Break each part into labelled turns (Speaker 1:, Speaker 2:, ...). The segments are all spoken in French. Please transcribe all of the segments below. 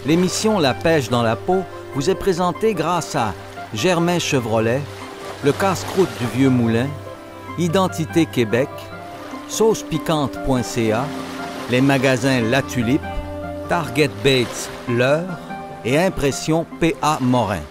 Speaker 1: L'émission La pêche dans la peau vous est présentée grâce à Germain Chevrolet, le casse-croûte du Vieux Moulin, Identité Québec, saucepiquante.ca, les magasins La Tulipe, Target Baits L'Heure et Impression P.A. Morin.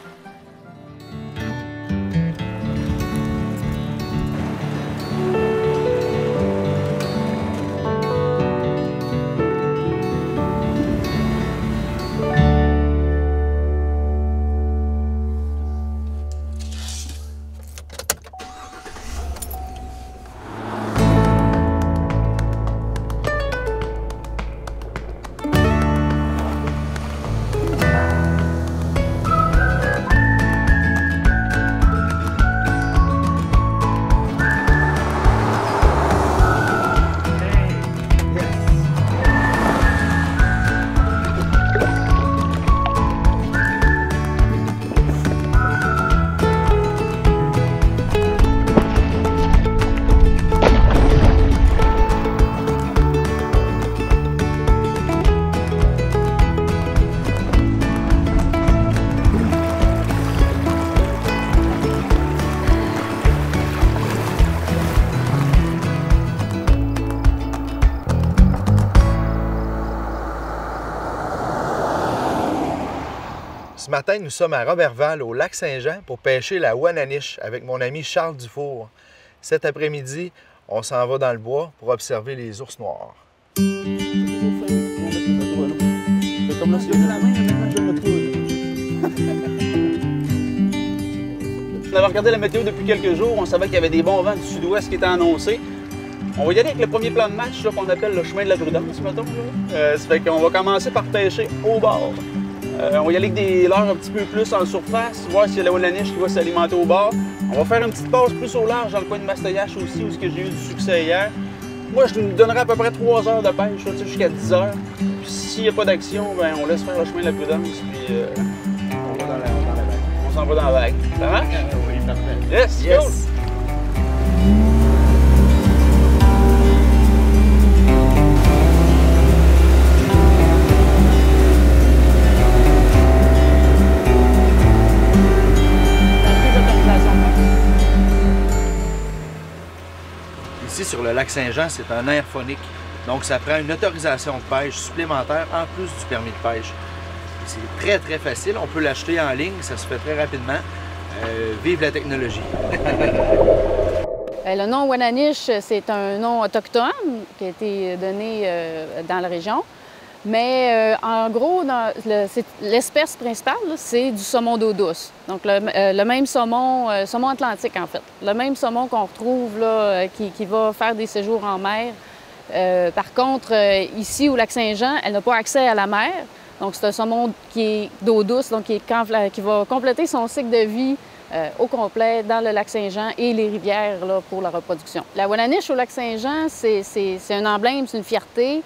Speaker 2: Ce matin, nous sommes à Roberval, au lac Saint-Jean, pour pêcher la Wananiche avec mon ami Charles Dufour. Cet après-midi, on s'en va dans le bois pour observer les ours noirs.
Speaker 3: On avait regardé la météo depuis quelques jours, on savait qu'il y avait des bons vents du sud-ouest qui étaient annoncés. On va y aller avec le premier plan de match qu'on appelle le chemin de la prudence, mettons. Ça fait qu'on va commencer par pêcher au bord. On va y aller avec des leurres un petit peu plus en surface, voir s'il y a la Wananiche qui va s'alimenter au bord. On va faire une petite pause plus au large dans le coin de Mastoyache aussi, où j'ai eu du succès hier. Moi, je nous donnerai à peu près 3 heures de pêche, jusqu'à 10 heures. Puis s'il n'y a pas d'action, ben, on laisse faire le chemin de la prudence, puis on va dans la vague. On s'en va dans la vague. Ça marche?
Speaker 2: Oui, parfait.
Speaker 3: Yes,
Speaker 2: yes.
Speaker 3: Cool.
Speaker 2: Ici, sur le lac Saint-Jean, c'est un air phonique. Donc, ça prend une autorisation de pêche supplémentaire en plus du permis de pêche. C'est très, très facile. On peut l'acheter en ligne. Ça se fait très rapidement. Vive la technologie!
Speaker 4: Le nom Wananiche, c'est un nom autochtone qui a été donné dans la région. Mais en gros, l'espèce principale, c'est du saumon d'eau douce. Donc le même saumon, saumon atlantique en fait. Le même saumon qu'on retrouve là, qui va faire des séjours en mer. Par contre, ici au lac Saint-Jean, elle n'a pas accès à la mer. Donc c'est un saumon qui est d'eau douce, donc qui va compléter son cycle de vie au complet dans le lac Saint-Jean et les rivières là, pour la reproduction. La Wananiche au lac Saint-Jean, c'est un emblème, c'est une fierté.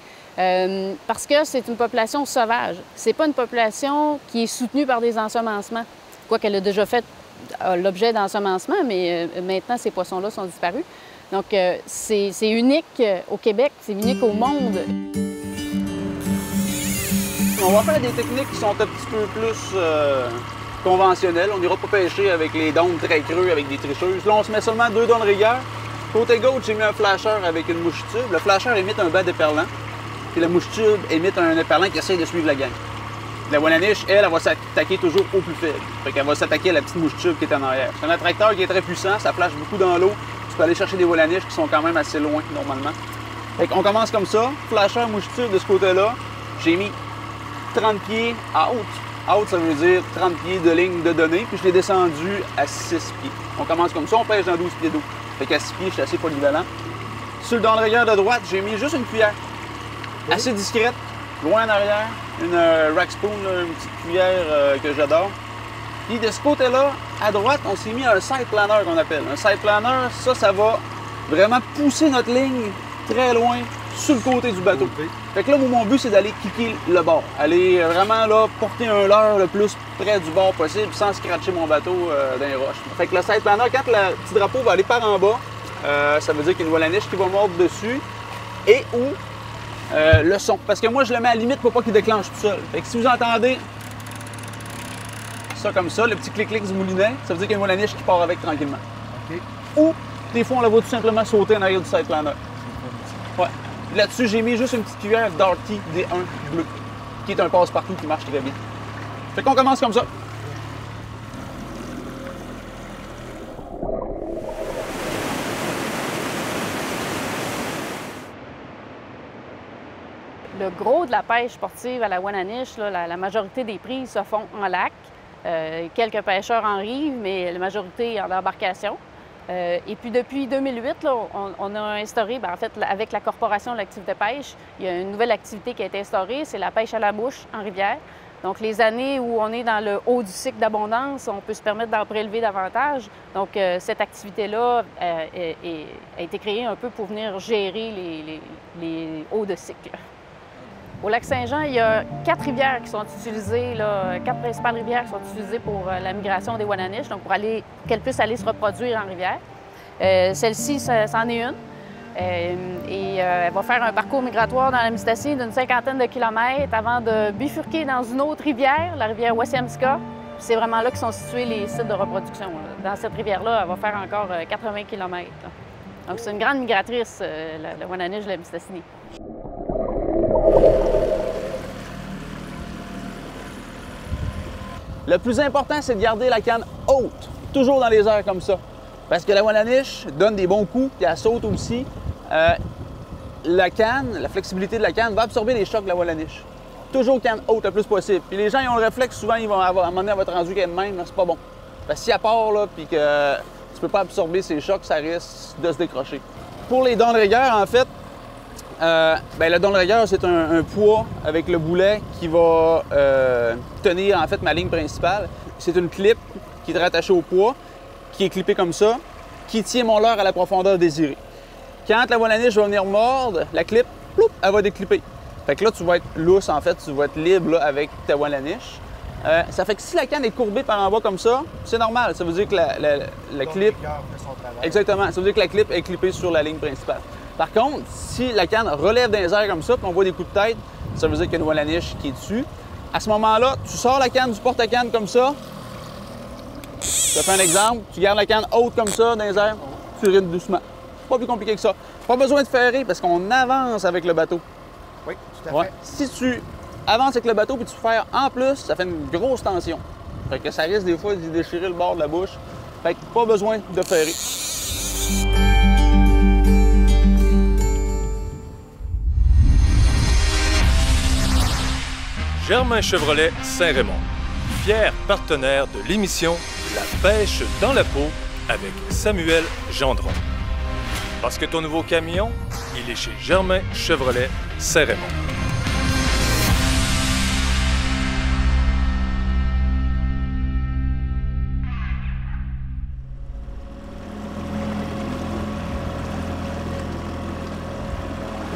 Speaker 4: Parce que c'est une population sauvage. C'est pas une population qui est soutenue par des ensemencements. Quoiqu'elle a déjà fait l'objet d'ensemencements, mais maintenant, ces poissons-là sont disparus. Donc, c'est unique au Québec, c'est unique au monde.
Speaker 3: On va faire des techniques qui sont un petit peu plus conventionnelles. On n'ira pas pêcher avec les dômes très creux, avec des tricheuses. Là, on se met seulement 2 dômes rigueur. Côté gauche, j'ai mis un flasheur avec une mouche tube. Le flasheur émite un bas d'éperlant. Puis la mouche tube émite un éperlant qui essaie de suivre la gang. La Wananiche, elle va s'attaquer toujours au plus faible. Fait qu'elle va s'attaquer à la petite mouche tube qui est en arrière. C'est un attracteur qui est très puissant, ça flash beaucoup dans l'eau. Tu peux aller chercher des Wananiches qui sont quand même assez loin, normalement. Fait qu'on commence comme ça. Flasheur, mouche tube de ce côté-là. J'ai mis 30 pieds out. Out, ça veut dire 30 pieds de ligne de données. Puis je l'ai descendu à 6 pieds. On commence comme ça, on pêche dans 12 pieds d'eau. Fait qu'à 6 pieds, je suis assez polyvalent. Sur le dans le rigueur de droite, j'ai mis juste une cuillère. Assez discrète, loin en arrière, une rack spoon, une petite cuillère que j'adore. Puis de ce côté-là, à droite, on s'est mis un side planner qu'on appelle. Un side planner, ça va vraiment pousser notre ligne très loin sur le côté du bateau. Fait que là, mon but, c'est d'aller kicker le bord. Aller vraiment là, porter un leurre le plus près du bord possible sans scratcher mon bateau dans les roches. Fait que le side planner, quand le petit drapeau va aller par en bas, ça veut dire qu'il y a une Wananiche qui va mordre dessus et ou le son. Parce que moi, je le mets à la limite pour pas qu'il déclenche tout seul. Fait que si vous entendez ça comme ça, le petit clic-clic du moulinet, ça veut dire qu'il y a une moule à niche qui part avec tranquillement.
Speaker 2: OK.
Speaker 3: Ou, des fois, on la voit tout simplement sauter en arrière du sideplaner. Ouais. Là-dessus, j'ai mis juste une petite cuillère Darty D1 bleu, qui est un passe-partout qui marche très bien. Fait qu'on commence comme ça.
Speaker 4: Le gros de la pêche sportive à la Wananiche, là, la majorité des prises se font en lac. Quelques pêcheurs en rive, mais la majorité en embarcation. Et puis depuis 2008, là, on a instauré, en fait, avec la Corporation de l'activité pêche, il y a une nouvelle activité qui a été instaurée, c'est la pêche à la mouche en rivière. Donc les années où on est dans le haut du cycle d'abondance, on peut se permettre d'en prélever davantage. Donc cette activité-là a été créée un peu pour venir gérer les hauts de cycle. Au lac Saint-Jean, il y a 4 rivières qui sont utilisées, 4 principales rivières qui sont utilisées pour la migration des Wananiches, donc pour qu'elles puissent aller se reproduire en rivière. Celle-ci, c'en est une. Elle va faire un parcours migratoire dans la Mistassini d'une 50aine de kilomètres avant de bifurquer dans une autre rivière, la rivière Wasiamska. C'est vraiment là que sont situés les sites de reproduction. Dans cette rivière-là, elle va faire encore 80 km. Donc c'est une grande migratrice, la Wananiche de la Mistassini.
Speaker 3: Le plus important, c'est de garder la canne haute, toujours dans les airs comme ça. Parce que la Wananiche donne des bons coups, puis elle saute aussi. La canne, la flexibilité de la canne va absorber les chocs de la Wananiche. Toujours canne haute le plus possible. Puis les gens, ils ont le réflexe, souvent, ils vont à un moment donné, à votre rendu qu'elle est même, c'est pas bon. Parce que si elle part, là, puis que tu peux pas absorber ces chocs, ça risque de se décrocher. Pour les dents de rigueur, en fait, le don de rigueur, c'est un poids avec le boulet qui va tenir en fait ma ligne principale. C'est une clip qui est rattachée au poids, qui est clippée comme ça, qui tient mon leurre à la profondeur désirée. Quand la Wananiche va venir mordre, la clip, ploup, elle va déclipper. Fait que là, tu vas être lousse en fait, tu vas être libre là, avec ta Wananiche. Ça fait que si la canne est courbée par en bas comme ça, c'est normal. Ça veut dire que la clip... Exactement. Ça veut dire que la clip est clippée sur la ligne principale. Par contre, si la canne relève dans les airs comme ça, puis on voit des coups de tête, ça veut dire qu'il y a une Wananiche qui est dessus. À ce moment-là, tu sors la canne du porte-canne comme ça. Je te fais un exemple. Tu gardes la canne haute comme ça dans les airs, tu rides doucement. Pas plus compliqué que ça. Pas besoin de ferrer parce qu'on avance avec le bateau.
Speaker 2: Oui, tout à fait.
Speaker 3: Si tu avances avec le bateau puis tu ferres en plus, ça fait une grosse tension. Fait que ça risque des fois de déchirer le bord de la bouche. Fait que pas besoin de ferrer.
Speaker 5: Germain Chevrolet Saint-Raymond, fier partenaire de l'émission La pêche dans la peau avec Samuel Gendron. Parce que ton nouveau camion, il est chez Germain Chevrolet Saint-Raymond.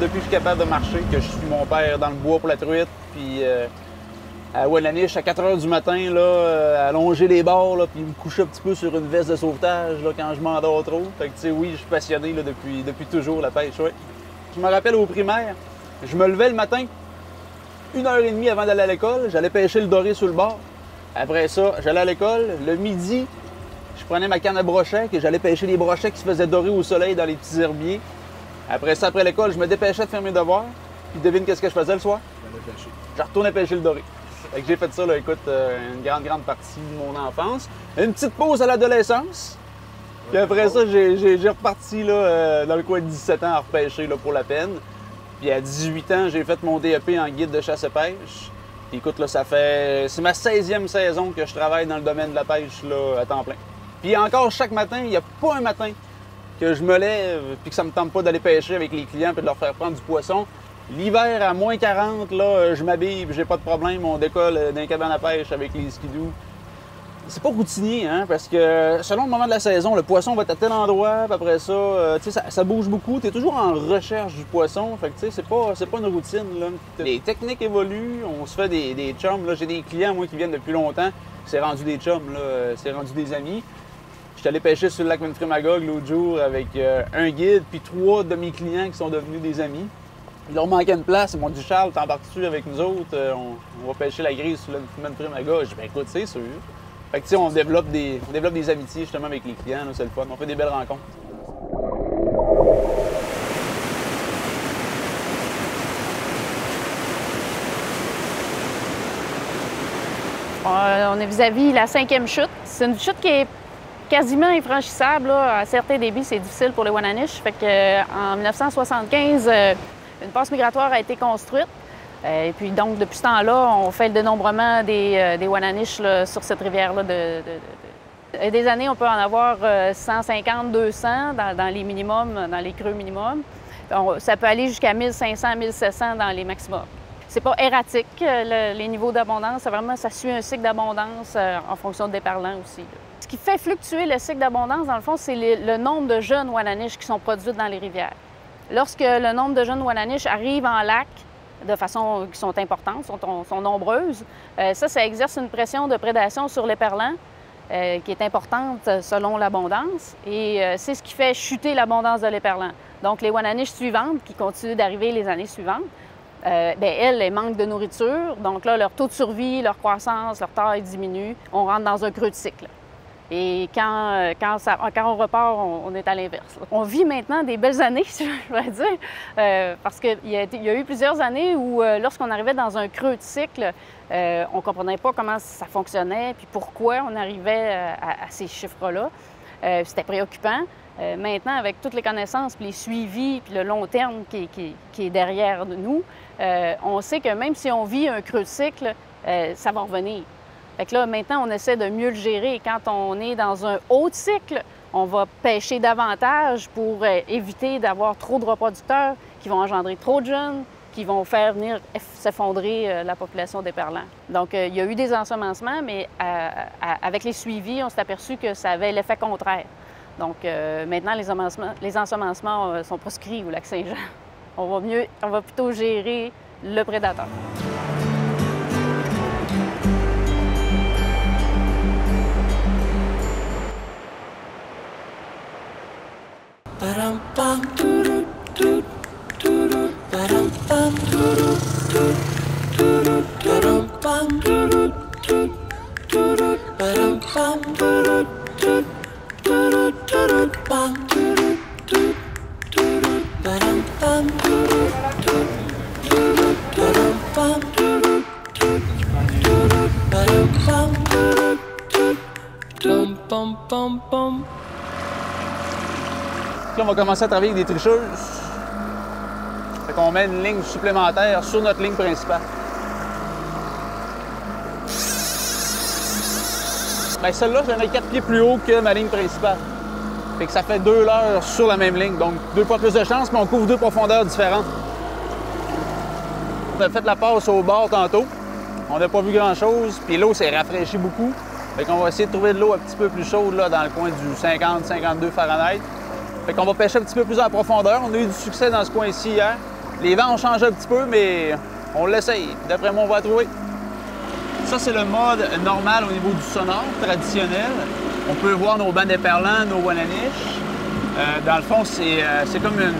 Speaker 3: Depuis que je suis capable de marcher, que je suis mon père dans le bois pour la truite, puis à Wananiche, à 4 h du matin, là, allonger les bords, là, puis me coucher un petit peu sur une veste de sauvetage là, quand je m'endors trop. Fait que, tu sais, oui, je suis passionné là, depuis toujours, la pêche, ouais. Je me rappelle au primaire, je me levais le matin, 1h30 avant d'aller à l'école, j'allais pêcher le doré sur le bord. Après ça, j'allais à l'école. Le midi, je prenais ma canne à brochets, et j'allais pêcher les brochets qui se faisaient dorer au soleil dans les petits herbiers. Après ça, après l'école, je me dépêchais de faire mes devoirs. Puis devine qu'est-ce que je faisais le soir? Je retournais pêcher le doré. Fait que j'ai fait ça, là, écoute, une grande partie de mon enfance. Une petite pause à l'adolescence. Puis après ça, j'ai reparti là, dans le coin de 17 ans à repêcher là, pour la peine. Puis à 18 ans, j'ai fait mon DEP en guide de chasse et pêche. Puis écoute, là, c'est ma 16e saison que je travaille dans le domaine de la pêche là, à temps plein. Puis encore chaque matin, il n'y a pas un matin que je me lève puis que ça me tente pas d'aller pêcher avec les clients puis de leur faire prendre du poisson. L'hiver, à moins 40, là, je m'habille puis j'ai pas de problème. On décolle dans les cabanes à pêche avec les skidoo. C'est pas routinier, hein, parce que selon le moment de la saison, le poisson va être à tel endroit, puis après ça, tu sais, ça bouge beaucoup. Tu es toujours en recherche du poisson, fait que tu sais, c'est pas une routine, là. Les techniques évoluent, on se fait des chums, là. J'ai des clients, moi, qui viennent depuis longtemps, c'est rendu des chums, là, c'est rendu des amis. Je suis allé pêcher sur le lac Winfrey-Magog l'autre jour avec un guide, puis 3 de mes clients qui sont devenus des amis. Ils leur manquait une place, ils m'ont dit « Charles, t'embarques-tu avec nous autres? On va pêcher la grise sur le semaine Primaga. » Je dis « Ben écoute, c'est sûr. » Fait que tu sais, on développe des amitiés justement avec les clients, c'est le fun. On fait des belles rencontres.
Speaker 4: On est vis-à-vis la 5e chute. C'est une chute qui est quasiment infranchissable. Là. À certains débits, c'est difficile pour les Wananiche. Fait qu'en 1975, une passe migratoire a été construite. Et puis donc, depuis ce temps-là, on fait le dénombrement des Wananiche là, sur cette rivière-là. Des années, on peut en avoir 150, 200 dans les minimums, dans les creux minimums. Ça peut aller jusqu'à 1500, 1700 dans les maximums. C'est pas erratique, les niveaux d'abondance. Vraiment, ça suit un cycle d'abondance en fonction des déferlants aussi. Là. Ce qui fait fluctuer le cycle d'abondance, dans le fond, c'est le nombre de jeunes Wananiche qui sont produites dans les rivières. Lorsque le nombre de jeunes Wananiche arrive en lac de façon qui sont importantes, sont nombreuses, ça exerce une pression de prédation sur l'éperlan qui est importante selon l'abondance. Et c'est ce qui fait chuter l'abondance de l'éperlan. Donc, les Wananiche suivantes, qui continuent d'arriver les années suivantes, elles manquent de nourriture. Donc là, leur taux de survie, leur croissance, leur taille diminue. On rentre dans un creux de cycle. Et quand on repart, on est à l'inverse. On vit maintenant des belles années, si je vais dire, parce qu'il y a eu plusieurs années où, lorsqu'on arrivait dans un creux de cycle, on ne comprenait pas comment ça fonctionnait, puis pourquoi on arrivait à ces chiffres-là. C'était préoccupant. Maintenant, avec toutes les connaissances, puis les suivis, puis le long terme qui est derrière nous, on sait que même si on vit un creux de cycle, ça va revenir. Fait que là, maintenant, on essaie de mieux le gérer. Quand on est dans un haut cycle, on va pêcher davantage pour éviter d'avoir trop de reproducteurs qui vont engendrer trop de jeunes, qui vont faire venir s'effondrer la population d'éperlans. Donc, il y a eu des ensemencements, mais avec les suivis, on s'est aperçu que ça avait l'effet contraire. Donc, maintenant, les ensemencements sont proscrits au Lac-Saint-Jean. On va plutôt gérer le prédateur.
Speaker 3: Là, on va commencer à travailler avec des tricheuses. Fait qu'on met une ligne supplémentaire sur notre ligne principale. Bien, celle-là, j'en ai 4 pieds plus haut que ma ligne principale. Fait que ça fait 2 leurres sur la même ligne. Donc, 2 fois plus de chance, mais on couvre 2 profondeurs différentes. On a fait la passe au bord tantôt. On n'a pas vu grand-chose, puis l'eau s'est rafraîchie beaucoup. Fait qu'on va essayer de trouver de l'eau un petit peu plus chaude là, dans le coin du 50-52 Fahrenheit. Fait qu'on va pêcher un petit peu plus en profondeur. On a eu du succès dans ce coin-ci hier. Les vents ont changé un petit peu, mais on l'essaye. D'après moi, on va la trouver. Ça, c'est le mode normal au niveau du sonore, traditionnel. On peut voir nos bancs d'éperlans, nos Wananiche. Dans le fond, c'est comme une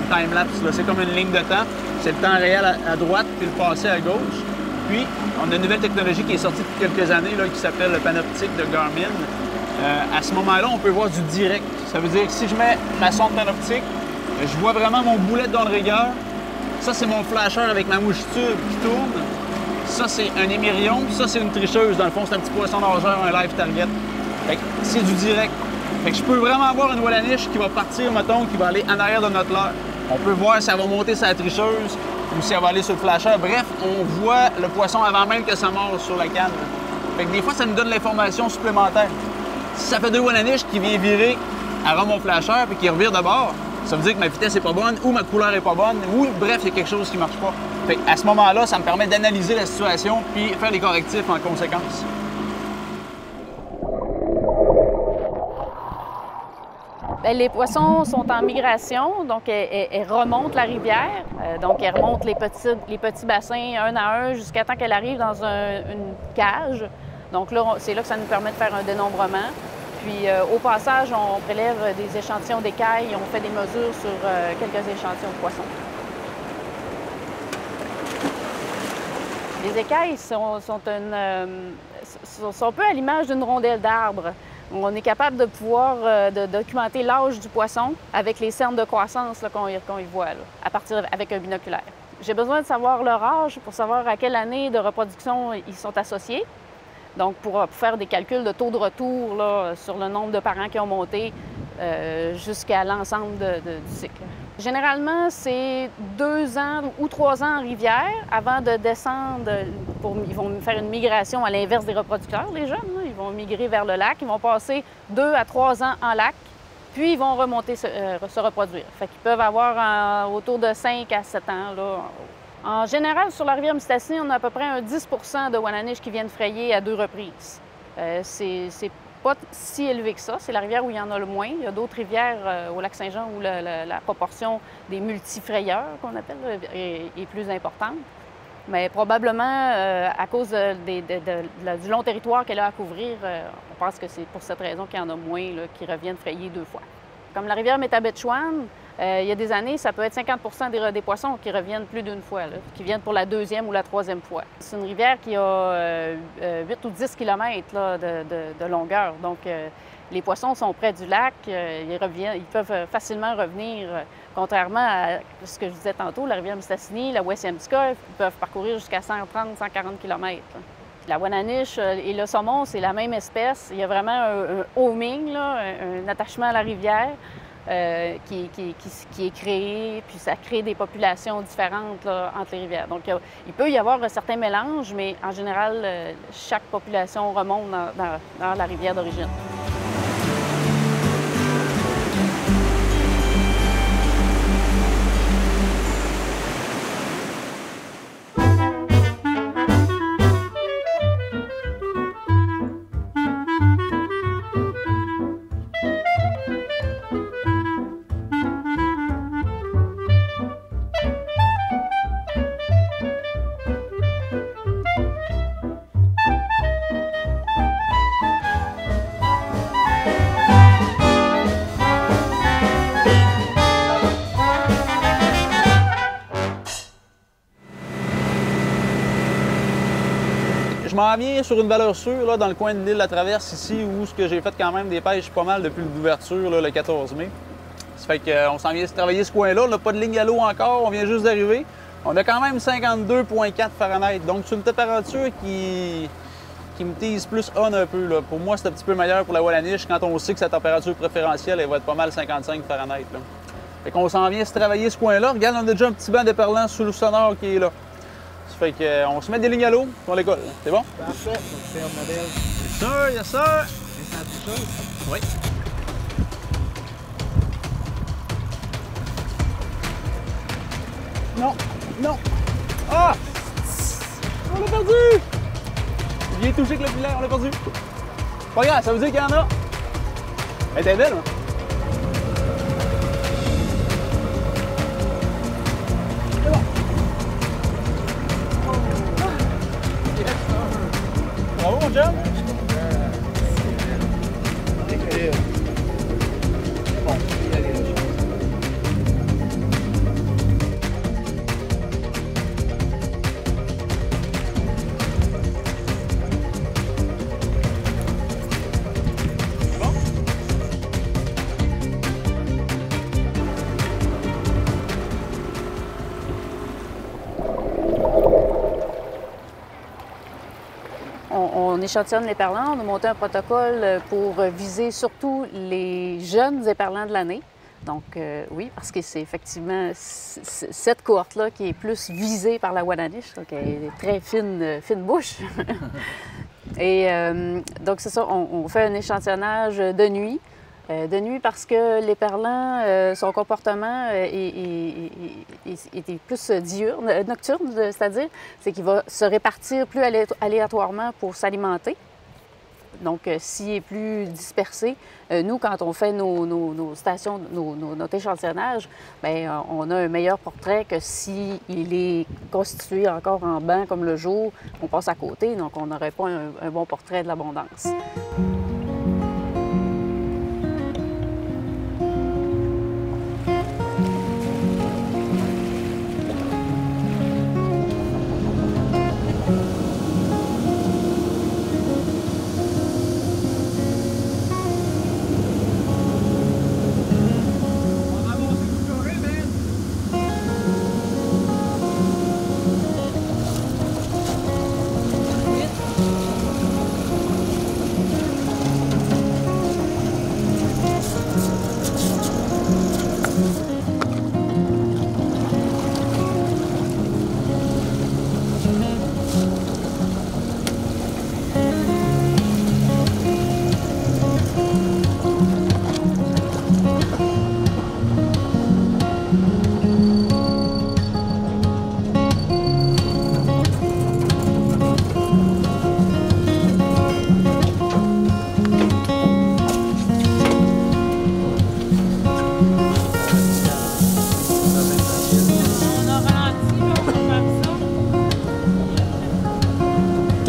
Speaker 3: time-lapse. C'est comme une ligne de temps. C'est le temps réel à droite, puis le passé à gauche. Puis, on a une nouvelle technologie qui est sortie depuis quelques années là, qui s'appelle le Panoptique de Garmin. À ce moment-là, on peut voir du direct. Ça veut dire que si je mets ma sonde Panoptique, je vois vraiment mon boulet de rigueur. Ça, c'est mon flasher avec ma mouche tube qui tourne. Ça, c'est un émirion. Ça, c'est une tricheuse. Dans le fond, c'est un petit poisson nageur, un live target. Fait que c'est du direct. Fait que je peux vraiment avoir une Wananiche qui va partir, mettons, qui va aller en arrière de notre leurre. On peut voir si elle va monter sa tricheuse ou si elle va aller sur le flasher. Bref, on voit le poisson avant même que ça mord sur la canne. Fait que des fois, ça nous donne l'information supplémentaire. Si ça fait 2 Wananiche qui vient virer à mon flasher et qui revire de bord, ça veut dire que ma vitesse n'est pas bonne ou ma couleur n'est pas bonne ou bref, il y a quelque chose qui ne marche pas. Fait à ce moment-là, ça me permet d'analyser la situation puis faire les correctifs en conséquence.
Speaker 4: Bien, les poissons sont en migration, donc elles remontent la rivière. Donc, elles remontent les petits bassins un à un jusqu'à temps qu'elles arrivent dans une cage. Donc là, c'est là que ça nous permet de faire un dénombrement. Puis au passage, on prélève des échantillons d'écailles et on fait des mesures sur quelques échantillons de poissons. Les écailles sont un peu à l'image d'une rondelle d'arbre. On est capable de pouvoir de documenter l'âge du poisson avec les cernes de croissance qu'on y voit, là, avec un binoculaire. J'ai besoin de savoir leur âge pour savoir à quelle année de reproduction ils sont associés. Donc, pour faire des calculs de taux de retour là, sur le nombre de parents qui ont monté jusqu'à l'ensemble du cycle. Généralement, c'est 2 ans ou 3 ans en rivière avant de descendre. Ils vont faire une migration à l'inverse des reproducteurs, les jeunes. Là. Ils vont migrer vers le lac. Ils vont passer 2 à 3 ans en lac, puis ils vont remonter, se reproduire. Fait qu'ils peuvent avoir autour de 5 à 7 ans. Là. En général, sur la rivière Mistassini, on a à peu près un 10 de Wananiche qui viennent frayer à 2 reprises. C'est pas si élevé que ça. C'est la rivière où il y en a le moins. Il y a d'autres rivières au lac Saint-Jean où la proportion des multifrayeurs, qu'on appelle, est plus importante. Mais probablement, à cause du long territoire qu'elle a à couvrir, on pense que c'est pour cette raison qu'il y en a moins là, qui reviennent frayer 2 fois. Comme la rivière Métabetchouan, il y a des années, ça peut être 50 des poissons qui reviennent plus d'une fois, là, qui viennent pour la 2e ou la 3e fois. C'est une rivière qui a 8 ou 10 km là, de longueur. Donc, les poissons sont près du lac, ils peuvent facilement revenir, contrairement à ce que je disais tantôt, la rivière Mistassini, la Ouessiamska, ils peuvent parcourir jusqu'à 130, 140 km. La Wananiche et le saumon, c'est la même espèce. Il y a vraiment un homing, là, un attachement à la rivière qui est créé, puis ça crée des populations différentes là, entre les rivières. Donc, il peut y avoir un certain mélange, mais en général, chaque population remonte dans la rivière d'origine.
Speaker 3: Je m'en viens sur une valeur sûre là, dans le coin de l'île La Traverse ici où j'ai fait quand même des pêches pas mal depuis l'ouverture le 14 mai. Ça fait qu'on s'en vient travailler ce coin-là. On n'a pas de ligne à l'eau encore, on vient juste d'arriver. On a quand même 52,4 Fahrenheit. Donc c'est une température qui me tease plus on un peu. Là. Pour moi, c'est un petit peu meilleur pour la Wananiche quand on sait que sa température préférentielle elle va être pas mal 55 Fahrenheit. Là. Fait qu'on s'en vient se travailler ce coin-là. Regarde, on a déjà un petit banc d'éperlant sous le sonore qui est là. Ça fait qu'on se met des lignes à l'eau pour l'école. C'est bon?
Speaker 2: Parfait. Donc, ferme ma belle.
Speaker 3: Yes sir, yes sir! Oui. Non, non. Ah! On l'a perdu! Il est touché avec le filet, on l'a perdu. Pas grave, ça veut dire qu'il y en a. Elle était belle, hein? C'est bon. Bravo, mon chum! Bon,
Speaker 4: On échantillonne l'éperlant. On a monté un protocole pour viser surtout les jeunes éperlants de l'année. Donc oui, parce que c'est effectivement cette cohorte-là qui est plus visée par la Wananiche, donc elle est très fine bouche. Et donc c'est ça, on fait un échantillonnage de nuit. Parce que l'éperlant, son comportement est plus diurne, nocturne, c'est-à-dire, c'est qu'il va se répartir plus aléatoirement pour s'alimenter. Donc, s'il est plus dispersé, nous, quand on fait nos stations, notre échantillonnage, bien, on a un meilleur portrait que s'il est constitué encore en banc comme le jour, on passe à côté, donc on n'aurait pas un bon portrait de l'abondance.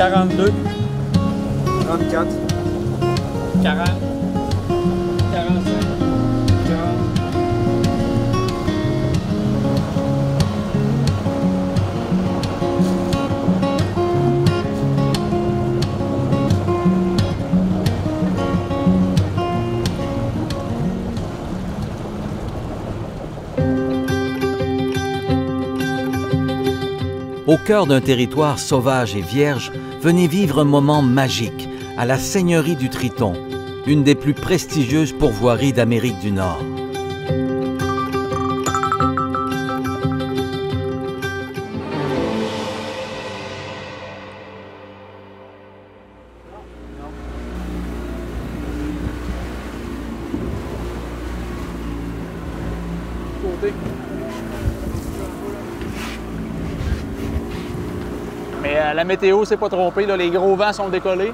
Speaker 3: 42,
Speaker 6: 34,
Speaker 3: 40, 45, 40.
Speaker 1: Au cœur d'un territoire sauvage et vierge, venez vivre un moment magique à la Seigneurie du Triton, une des plus prestigieuses pourvoiries d'Amérique du Nord.
Speaker 3: Mais la météo s'est pas trompée, là, les gros vents sont décollés.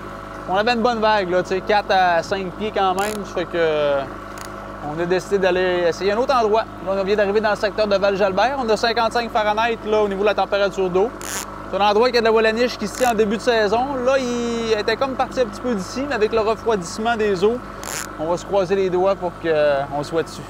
Speaker 3: On avait une bonne vague, là, 4 à 5 pieds quand même, ça fait que on a décidé d'aller essayer un autre endroit. Là, on vient d'arriver dans le secteur de Val-Jalbert. On a 55 Fahrenheit là, au niveau de la température d'eau. C'est un endroit qui a de la volaniche qui se tient en début de saison. Là, il était comme parti un petit peu d'ici, mais avec le refroidissement des eaux, on va se croiser les doigts pour qu'on soit dessus.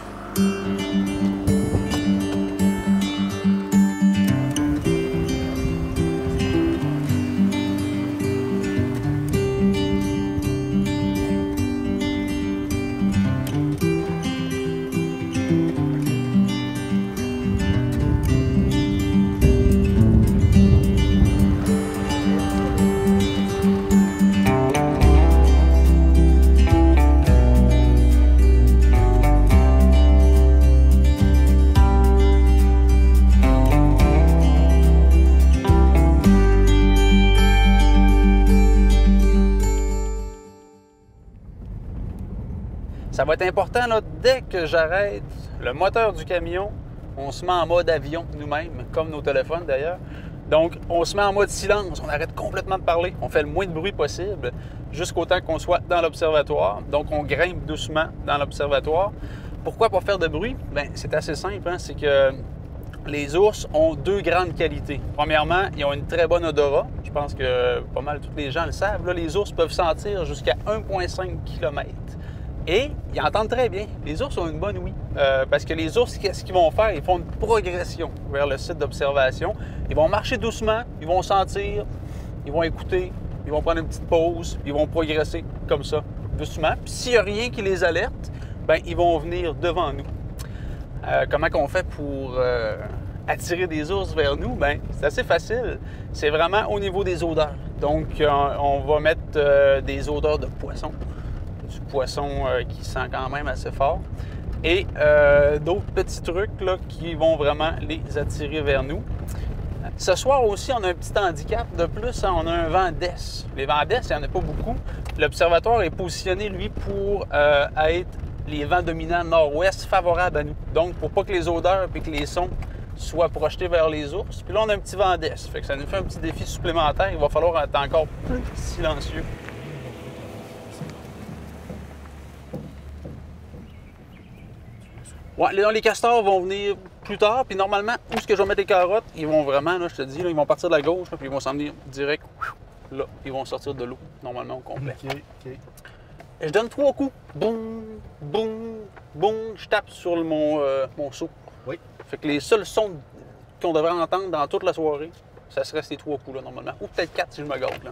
Speaker 3: Ça va être important, là, dès que j'arrête le moteur du camion, on se met en mode avion nous-mêmes, comme nos téléphones d'ailleurs. Donc, on se met en mode silence, on arrête complètement de parler, on fait le moins de bruit possible jusqu'au temps qu'on soit dans l'observatoire. Donc, on grimpe doucement dans l'observatoire. Pourquoi pas faire de bruit? Bien, c'est assez simple, hein? C'est que les ours ont deux grandes qualités. Premièrement, ils ont une très bonne odorat. Je pense que pas mal tous les gens le savent. Là, les ours peuvent sentir jusqu'à 1,5 km. Et ils entendent très bien. Les ours ont une bonne ouïe. Parce que les ours, qu'est-ce qu'ils vont faire? Ils font une progression vers le site d'observation. Ils vont marcher doucement, ils vont sentir, ils vont écouter, ils vont prendre une petite pause, puis ils vont progresser comme ça, doucement. Puis s'il n'y a rien qui les alerte, bien, ils vont venir devant nous. Comment on fait pour attirer des ours vers nous? Bien, c'est assez facile. C'est vraiment au niveau des odeurs. Donc, on va mettre des odeurs de poisson. Du poisson qui sent quand même assez fort. Et d'autres petits trucs là, qui vont vraiment les attirer vers nous. Ce soir aussi, on a un petit handicap de plus, hein, on a un vent d'est. Les vents d'est, il n'y en a pas beaucoup. L'observatoire est positionné, lui, pour être les vents dominants nord-ouest favorables à nous. Donc, pour pas que les odeurs et que les sons soient projetés vers les ours. Puis là, on a un petit vent d'est. Fait que ça nous fait un petit défi supplémentaire. Il va falloir être encore plus silencieux. Ouais, les castors vont venir plus tard, puis normalement, où est-ce que je vais mettre les carottes, ils vont vraiment, là, je te dis, là, ils vont partir de la gauche, là, puis ils vont s'en venir direct, là, ils vont sortir de l'eau, normalement, au complet.
Speaker 6: OK.
Speaker 3: Et je donne 3 coups. Boum, boum, boum, je tape sur mon seau.
Speaker 6: Oui.
Speaker 3: Fait que les seuls sons qu'on devrait entendre dans toute la soirée, ça serait ces 3 coups-là, normalement. Ou peut-être 4 si je me gâte, là.